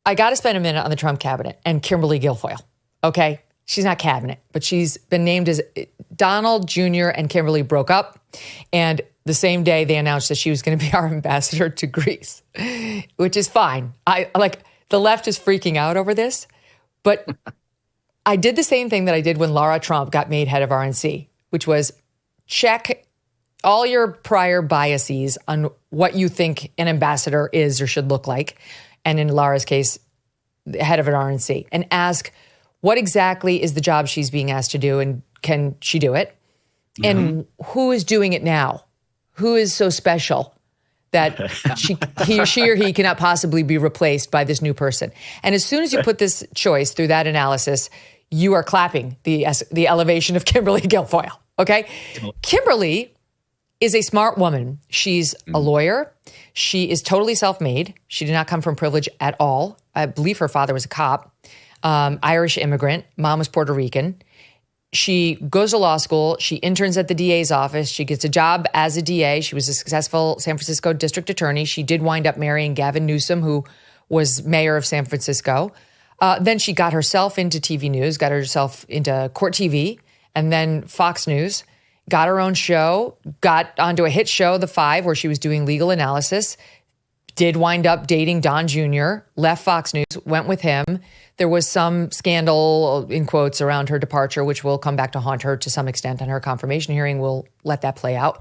I got to spend a minute on the Trump cabinet and Kimberly Guilfoyle. Okay. She's not cabinet, but she's been named as Donald Jr. and Kimberly broke up. And the same day they announced that she was going to be our ambassador to Greece, which is fine. The left is freaking out over this, but I did the same thing that I did when Laura Trump got made head of RNC, which was check all your prior biases on what you think an ambassador is or should look like. And in Laura's case, the head of an RNC, and ask what exactly is the job she's being asked to do, and can she do it? Mm-hmm. And who is doing it now? Who is so special that she or he cannot possibly be replaced by this new person? And as soon as you put this choice through that analysis, you are clapping the elevation of Kimberly Guilfoyle, okay? Kimberly is a smart woman. She's a lawyer. She is totally self-made. She did not come from privilege at all. I believe her father was a cop. Irish immigrant. Mom was Puerto Rican. She goes to law school. She interns at the DA's office. She gets a job as a DA. She was a successful San Francisco district attorney. She did wind up marrying Gavin Newsom, who was mayor of San Francisco. Then she got herself into TV news, got herself into Court TV, and then Fox News, got her own show, got onto a hit show, The Five, where she was doing legal analysis, did wind up dating Don Jr., left Fox News, went with him. There was some scandal, in quotes, around her departure, which will come back to haunt her to some extent on her confirmation hearing. We'll let that play out.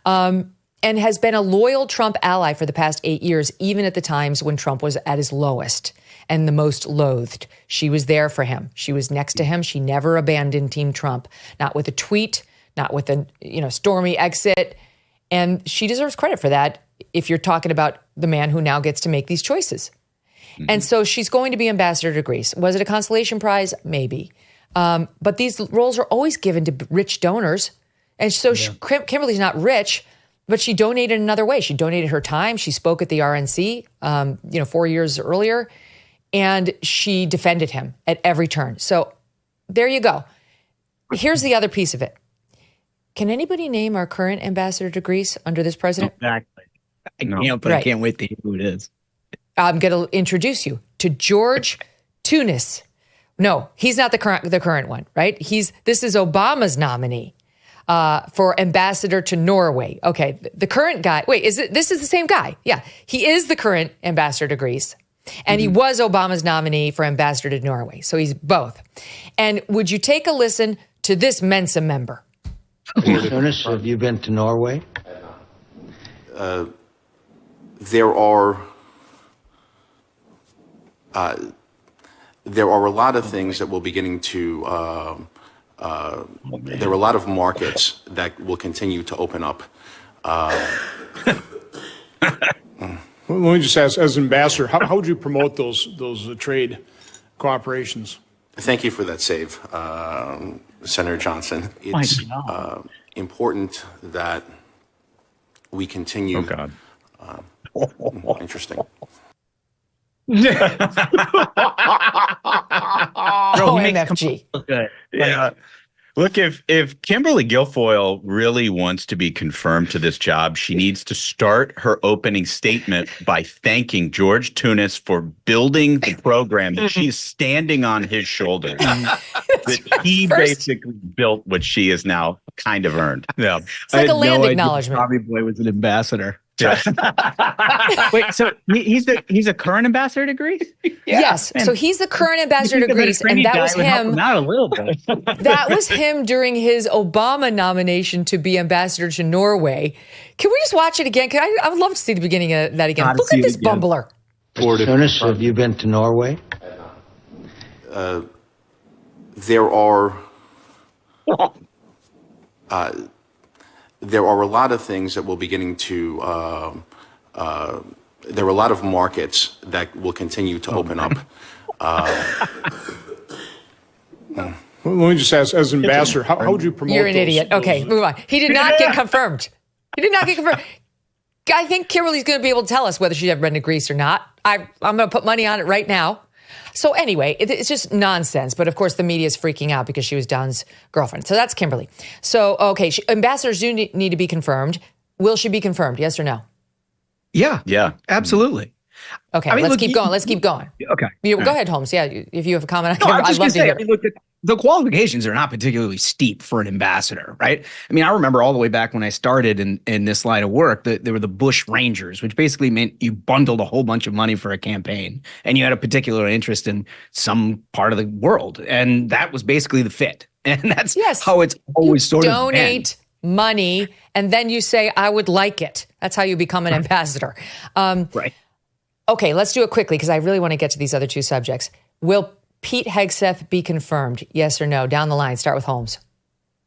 And has been a loyal Trump ally for the past 8 years, even at the times when Trump was at his lowest and the most loathed. She was there for him. She was next to him. She never abandoned Team Trump, not with a tweet, not with a stormy exit. And she deserves credit for that if you're talking about the man who now gets to make these choices. Mm-hmm. And so she's going to be ambassador to Greece. Was it a consolation prize? Maybe. But these roles are always given to rich donors. And so Kimberly's not rich, but she donated another way. She donated her time. She spoke at the RNC, 4 years earlier, and she defended him at every turn. So there you go. Here's the other piece of it. Can anybody name our current ambassador to Greece under this president? Exactly. I can't wait to hear who it is. I'm going to introduce you to George Tunis. No, he's not the current one, right? This is Obama's nominee for ambassador to Norway. Okay, the current guy. Wait, this is the same guy? Yeah, he is the current ambassador to Greece, and he was Obama's nominee for ambassador to Norway. So he's both. And would you take a listen to this Mensa member? Tunis, have you been to Norway? There are a lot of things that we're beginning to. There are a lot of markets that will continue to open up. Let me just ask, as ambassador, how would you promote those trade cooperations? Thank you for that save, Senator Johnson. It's important that we continue. Oh, God. Interesting. MFG. Good. Yeah. Look, if Kimberly Guilfoyle really wants to be confirmed to this job, she needs to start her opening statement by thanking George Tunis for building the program that she's standing on his shoulders. That he basically built what she has now kind of earned. Yeah. It's like a land acknowledgement. Bobby Boy was an ambassador. Yeah. Wait, so he's a current ambassador to Greece? Yeah. Yes. So he's the current ambassador to Greece, and that was him. Not a little bit. That was him during his Obama nomination to be ambassador to Norway. Can we just watch it again? I would love to see the beginning of that again. Look at this bumbler. Tunis, have you been to Norway? There are a lot of things that we're beginning to. There are a lot of markets that will continue to open up. Let me just ask, as ambassador, how would you promote? You're an idiot. Okay, move on. He did not get confirmed. I think Kimberly's going to be able to tell us whether she's ever been to Greece or not. I'm going to put money on it right now. So anyway, it's just nonsense. But of course, the media is freaking out because she was Don's girlfriend. So that's Kimberly. So, okay, ambassadors do need to be confirmed. Will she be confirmed? Yes or no? Yeah, absolutely. Okay, I mean, let's look, keep going. Let's keep going. Okay. Go ahead, Holmes. Yeah, if you have a comment, No, I was I'd just love going to to say, hear. I mean, look, the qualifications are not particularly steep for an ambassador, right? I mean, I remember all the way back when I started in this line of work, that there were the Bush Rangers, which basically meant you bundled a whole bunch of money for a campaign and you had a particular interest in some part of the world. And that was basically the fit. And that's how it's always sort of donate money, and then you say, I would like it. That's how you become an ambassador. Right. Okay, let's do it quickly because I really want to get to these other two subjects. Will Pete Hegseth be confirmed? Yes or no? Down the line, start with Holmes.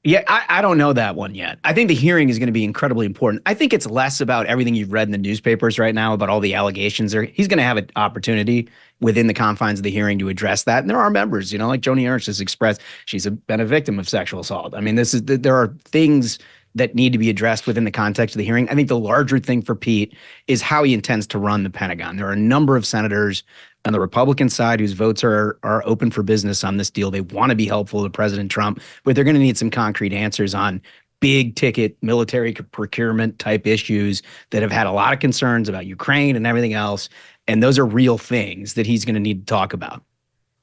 Yeah, I don't know that one yet. I think the hearing is going to be incredibly important. I think it's less about everything you've read in the newspapers right now about all the allegations. He's going to have an opportunity within the confines of the hearing to address that. And there are members, like Joni Ernst has expressed, she's been a victim of sexual assault. I mean, there are things that need to be addressed within the context of the hearing. I think the larger thing for Pete is how he intends to run the Pentagon. There are a number of senators on the Republican side whose votes are open for business on this deal. They want to be helpful to President Trump, but they're going to need some concrete answers on big ticket military procurement type issues that have had a lot of concerns about Ukraine and everything else. And those are real things that he's going to need to talk about.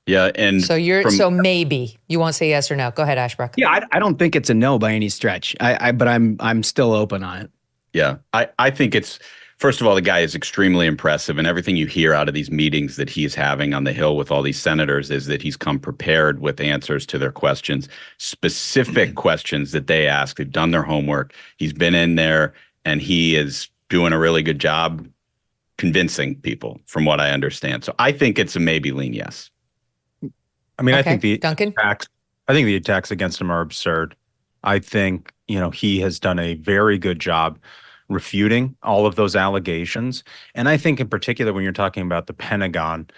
Yeah, and so maybe you won't say yes or no. Go ahead, Ashbrook. Yeah, I don't think it's a no by any stretch. But I'm still open on it. Yeah, I think it's, first of all, the guy is extremely impressive, and everything you hear out of these meetings that he's having on the Hill with all these senators is that he's come prepared with answers to their questions, specific questions that they ask. They've done their homework. He's been in there, and he is doing a really good job convincing people, from what I understand. So I think it's a maybe lean yes. I mean, Okay. I think Duncan? the attacks against him are absurd. I think, he has done a very good job refuting all of those allegations. And I think in particular, when you're talking about the Pentagon,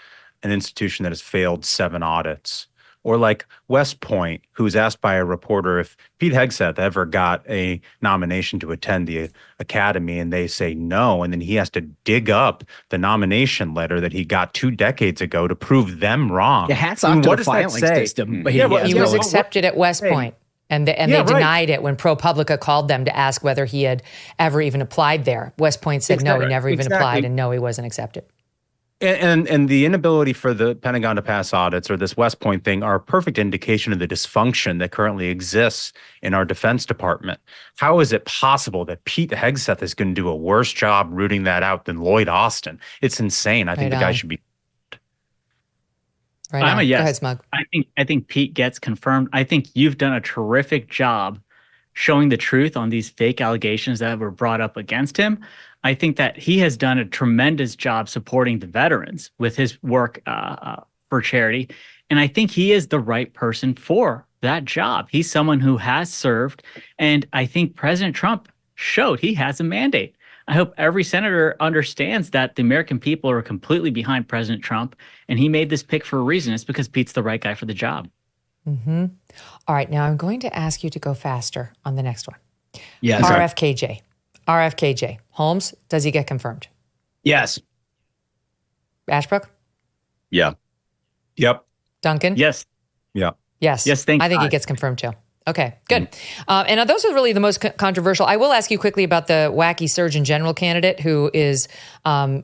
an institution that has failed 7 audits, or like West Point, who was asked by a reporter if Pete Hegseth ever got a nomination to attend the academy, and they say no. And then he has to dig up the nomination letter that he got 2 decades ago to prove them wrong. Yeah, hats off to the filing system. But He was accepted at West Point, and they denied it when ProPublica called them to ask whether he had ever even applied there. West Point said no, he never even applied, and no, he wasn't accepted. And the inability for the Pentagon to pass audits, or this West Point thing, are a perfect indication of the dysfunction that currently exists in our Defense Department. How is it possible that Pete Hegseth is going to do a worse job rooting that out than Lloyd Austin? It's insane. I think the guy should be. Right I'm a yes. Go ahead, Smug. I think Pete gets confirmed. I think you've done a terrific job showing the truth on these fake allegations that were brought up against him. I think that he has done a tremendous job supporting the veterans with his work for charity. And I think he is the right person for that job. He's someone who has served. And I think President Trump showed he has a mandate. I hope every senator understands that the American people are completely behind President Trump. And he made this pick for a reason. It's because Pete's the right guy for the job. Mm-hmm. All right. Now I'm going to ask you to go faster on the next one. Yes. RFKJ. Holmes, does he get confirmed? Yes. Ashbrook? Yeah. Yep. Duncan? Yes. Yeah. Yes. Yes, thank I think God. he gets confirmed too. Okay, good. And those are really the most controversial. I will ask you quickly about the wacky Surgeon General candidate who is, I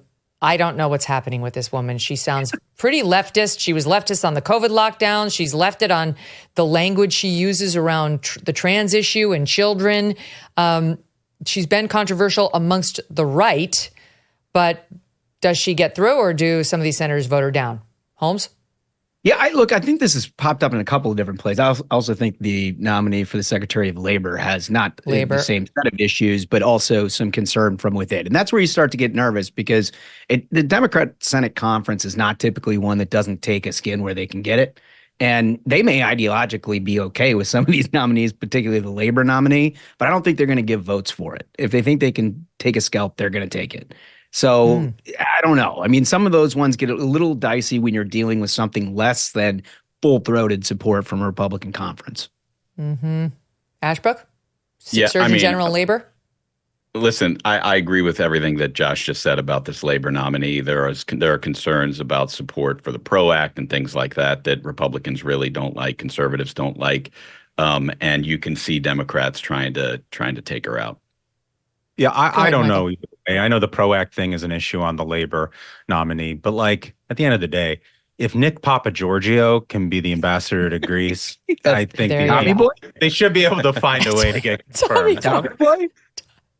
don't know what's happening with this woman. She sounds pretty leftist. She was leftist on the COVID lockdown. She's lefted on the language she uses around the trans issue and children. She's been controversial amongst the right, but does she get through, or do some of these senators vote her down? Holmes? Yeah, I think this has popped up in a couple of different places. I also think the nominee for the Secretary of Labor has not the same set of issues, but also some concern from within. And that's where you start to get nervous, because the Democrat Senate conference is not typically one that doesn't take a skin where they can get it. And they may ideologically be okay with some of these nominees, particularly the Labor nominee, but I don't think they're going to give votes for it. If they think they can take a scalp, they're going to take it. So I don't know. I mean, some of those ones get a little dicey when you're dealing with something less than full-throated support from a Republican conference. Mm-hmm. Ashbrook? Yeah, Surgeon General Labor? Listen, I agree with everything that Josh just said about this Labor nominee. There are concerns about support for the PRO Act and things like that Republicans really don't like, conservatives don't like, and you can see Democrats trying to take her out. Yeah, I don't know I know the PRO Act thing is an issue on the labor nominee, but like at the end of the day, if Nick Papagiorgio can be the ambassador to Greece, I think they should be able to find a way to get confirmed.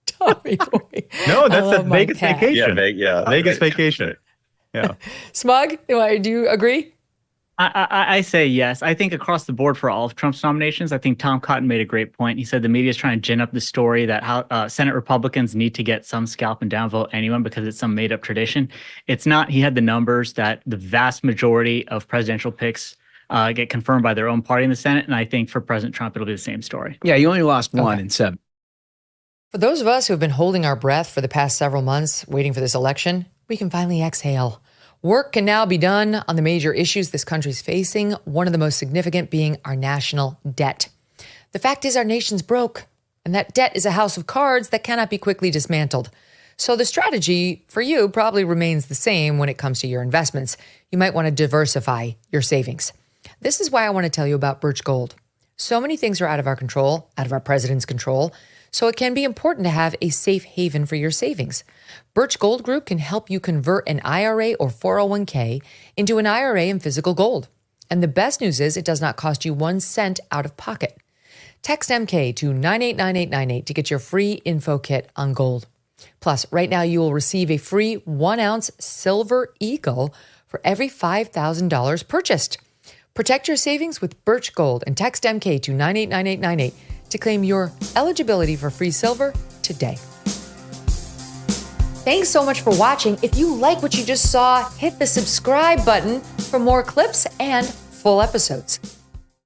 Tommy Boy. No, that's a Vegas vacation. Yeah, Vegas vacation. Yeah. Smug, do you agree? I say yes. I think across the board for all of Trump's nominations, I think Tom Cotton made a great point. He said the media is trying to gin up the story that how Senate Republicans need to get some scalp and downvote anyone because it's some made up tradition. It's not. He had the numbers that the vast majority of presidential picks get confirmed by their own party in the Senate. And I think for President Trump, it'll be the same story. Yeah, you only lost one in 7. For those of us who have been holding our breath for the past several months, waiting for this election, we can finally exhale. Work can now be done on the major issues this country's facing, one of the most significant being our national debt. The fact is our nation's broke, and that debt is a house of cards that cannot be quickly dismantled. So the strategy for you probably remains the same when it comes to your investments. You might want to diversify your savings. This is why I want to tell you about Birch Gold. So many things are out of our control, out of our president's control, so it can be important to have a safe haven for your savings. Birch Gold Group can help you convert an IRA or 401k into an IRA in physical gold. And the best news is it does not cost you 1 cent out of pocket. Text MK to 989898 to get your free info kit on gold. Plus, right now you will receive a free 1-ounce silver eagle for every $5,000 purchased. Protect your savings with Birch Gold and text MK to 989898 to claim your eligibility for free silver today. Thanks so much for watching. If you like what you just saw, hit the subscribe button for more clips and full episodes.